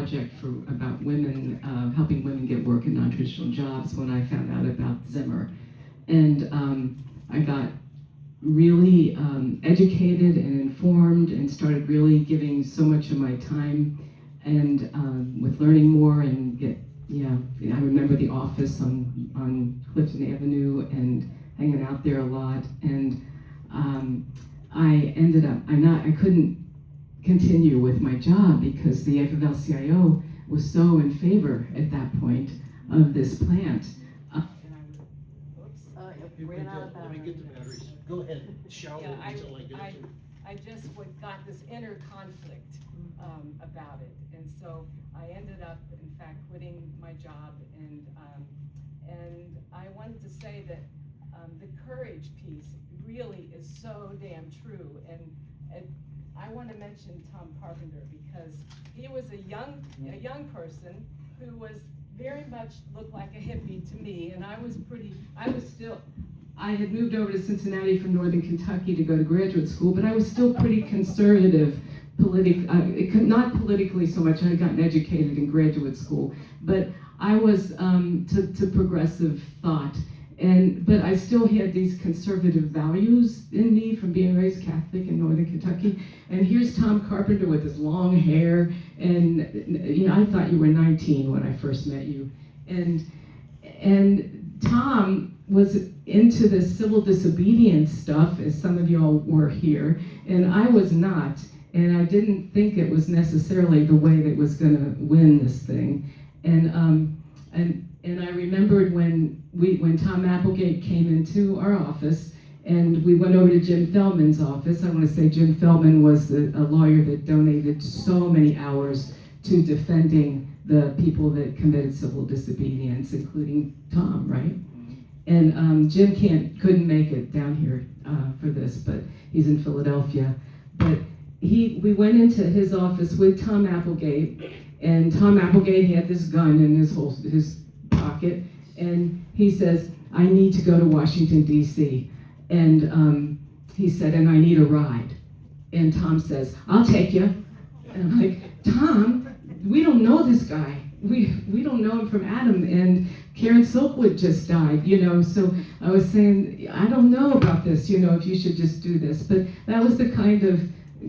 project about women, helping women get work in non-traditional jobs when I found out about Zimmer. And I got really educated and informed and started really giving so much of my time and with learning more and I remember the office on Clifton Avenue and hanging out there a lot. And I ended up, I couldn't continue with my job because the FFL-CIO was so in favor at that point of this plant. Ran out of Let me get the batteries. Go ahead, shout Yeah, until I get it. I just got this inner conflict about it, and so I ended up, in fact, quitting my job, and I wanted to say that the courage piece really is so damn true, and I want to mention Tom Carpenter because he was a young person who was very much looked like a hippie to me, and I had moved over to Cincinnati from Northern Kentucky to go to graduate school, but I was still pretty conservative, not politically so much. I had gotten educated in graduate school, but I was to progressive thought, but I still had these conservative values in me from being raised Catholic in Northern Kentucky. And here's Tom Carpenter with his long hair, and I thought you were 19 when I first met you, and Tom was into the civil disobedience stuff, as some of y'all were here, and I was not, and I didn't think it was necessarily the way that was going to win this thing. And I remembered when Tom Applegate came into our office, and we went over to Jim Feldman's office. I want to say Jim Feldman was a lawyer that donated so many hours to defending the people that committed civil disobedience, including Tom, right? And Jim couldn't make it down here for this, but he's in Philadelphia. But we went into his office with Tom Applegate, and Tom Applegate had this gun in his pocket, and he says, "I need to go to Washington, D.C." And he said, "And I need a ride." And Tom says, "I'll take you." And I'm like, "Tom, we don't know this guy. We don't know him from Adam, and Karen Silkwood just died, so I was saying, I don't know about this, if you should just do this." But that was the kind of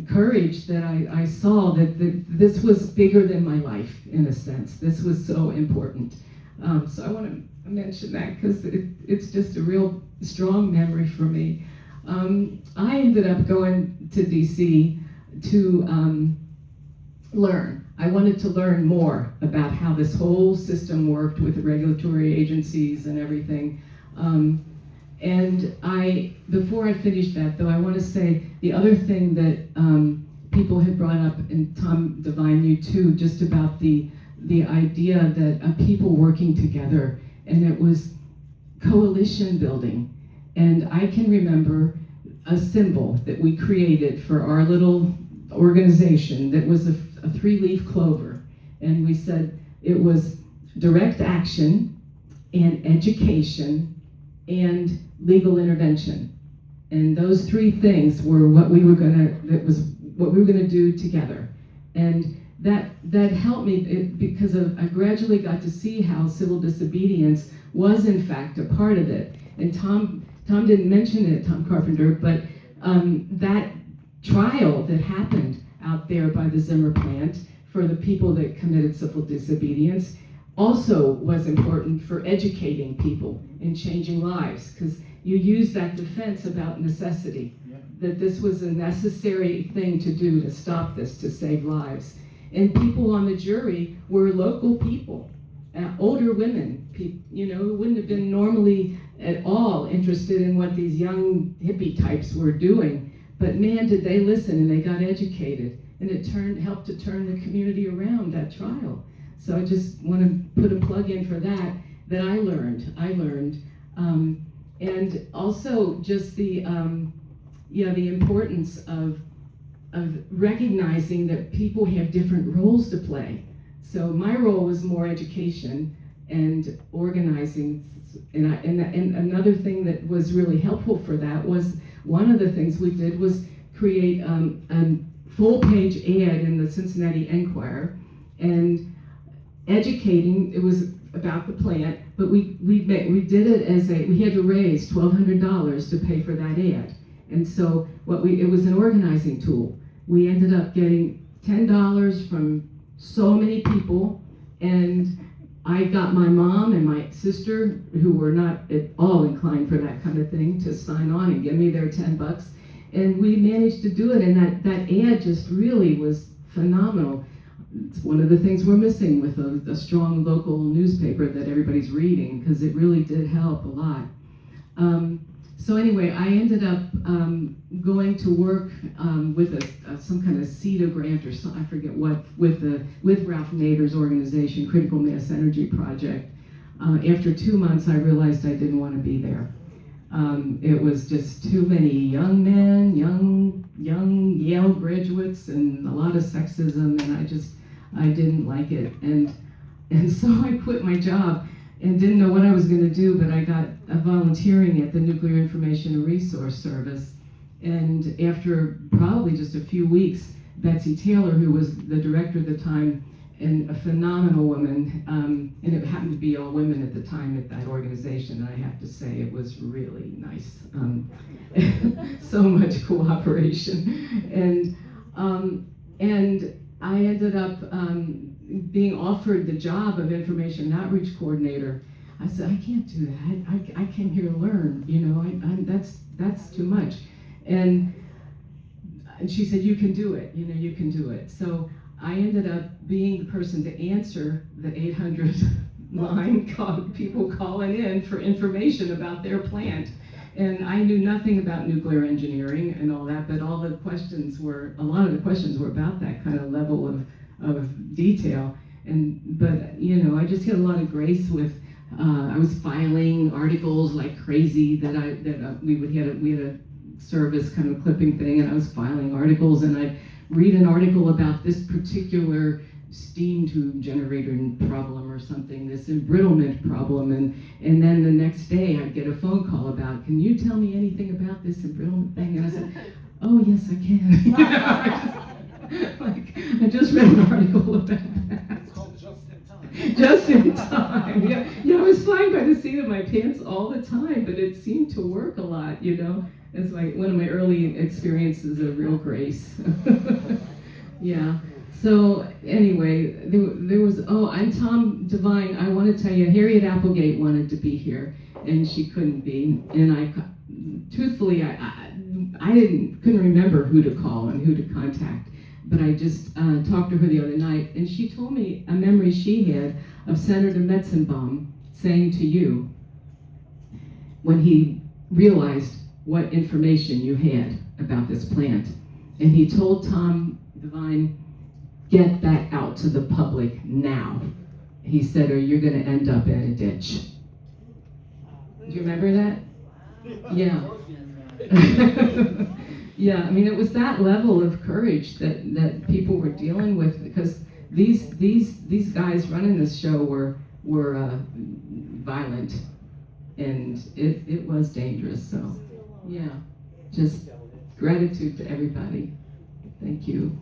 courage that I saw, that this was bigger than my life, in a sense. This was so important. So I want to mention that because it's just a real strong memory for me. I ended up going to DC to learn. I wanted to learn more about how this whole system worked with the regulatory agencies and everything. Before I finish that, though, I want to say the other thing that people had brought up, and Tom Devine, you too, just about the idea that people working together, and it was coalition building. And I can remember a symbol that we created for our little organization that was a three-leaf clover, and we said it was direct action and education and legal intervention, and those three things were what we were gonna do together. And that helped me because I gradually got to see how civil disobedience was in fact a part of it. And Tom didn't mention it, Tom Carpenter, but that trial that happened out there by the Zimmer plant for the people that committed civil disobedience also was important for educating people and changing lives, because you use that defense about necessity, that this was a necessary thing to do to stop this, to save lives. And people on the jury were local people, older women, who wouldn't have been normally at all interested in what these young hippie types were doing. But man, did they listen, and they got educated, and it helped to turn the community around, that trial. So I just want to put a plug in for that I learned. And also just the importance of recognizing that people have different roles to play. So my role was more education and organizing, and another thing that was really helpful for that was, one of the things we did was create a full-page ad in the Cincinnati Enquirer, and educating. It was about the plant, but we did it as we had to raise $1,200 to pay for that ad, and so it was an organizing tool. We ended up getting $10 from so many people, and I got my mom and my sister, who were not at all inclined for that kind of thing, to sign on and give me their $10, and we managed to do it. And that ad just really was phenomenal. It's one of the things we're missing with a strong local newspaper that everybody's reading, because it really did help a lot. So anyway, I ended up going to work with some kind of CETA grant or something, I forget what, with Ralph Nader's organization, Critical Mass Energy Project. After 2 months, I realized I didn't want to be there. It was just too many young men, young Yale graduates, and a lot of sexism, and I didn't like it. And so I quit my job and didn't know what I was going to do, but I got volunteering at the Nuclear Information and Resource Service. And after probably just a few weeks, Betsy Taylor, who was the director at the time, and a phenomenal woman, and it happened to be all women at the time at that organization, and I have to say it was really nice. So much cooperation. And I ended up being offered the job of Information Outreach Coordinator. I said, I can't do that. I came here to learn, that's too much. And she said, you can do it, you can do it. So I ended up being the person to answer the 800 line people calling in for information about their plant. And I knew nothing about nuclear engineering and all that, but a lot of the questions were about that kind of level of detail. But I just had a lot of grace with, I was filing articles like crazy we had a service kind of clipping thing, and I was filing articles, and I'd read an article about this particular steam tube generator problem or something, this embrittlement problem, and then the next day I'd get a phone call about, can you tell me anything about this embrittlement thing? And I said, oh yes I can. I just read an article about that. It's called Just in Time. Just in time, yeah. I was flying by the seat of my pants all the time, but it seemed to work a lot, It's like one of my early experiences of real grace. Yeah. So anyway, there was, I'm Tom Devine. I want to tell you, Harriet Applegate wanted to be here, and she couldn't be. And truthfully, I couldn't remember who to call and who to contact. But I just talked to her the other night, and she told me a memory she had of Senator Metzenbaum saying to you, when he realized what information you had about this plant, and he told Tom Devine, get that out to the public now. He said, or you're going to end up in a ditch. Do you remember that? Yeah. Yeah, I mean, it was that level of courage that people were dealing with, because these guys running this show were violent, and it was dangerous. So, yeah, just gratitude to everybody. Thank you.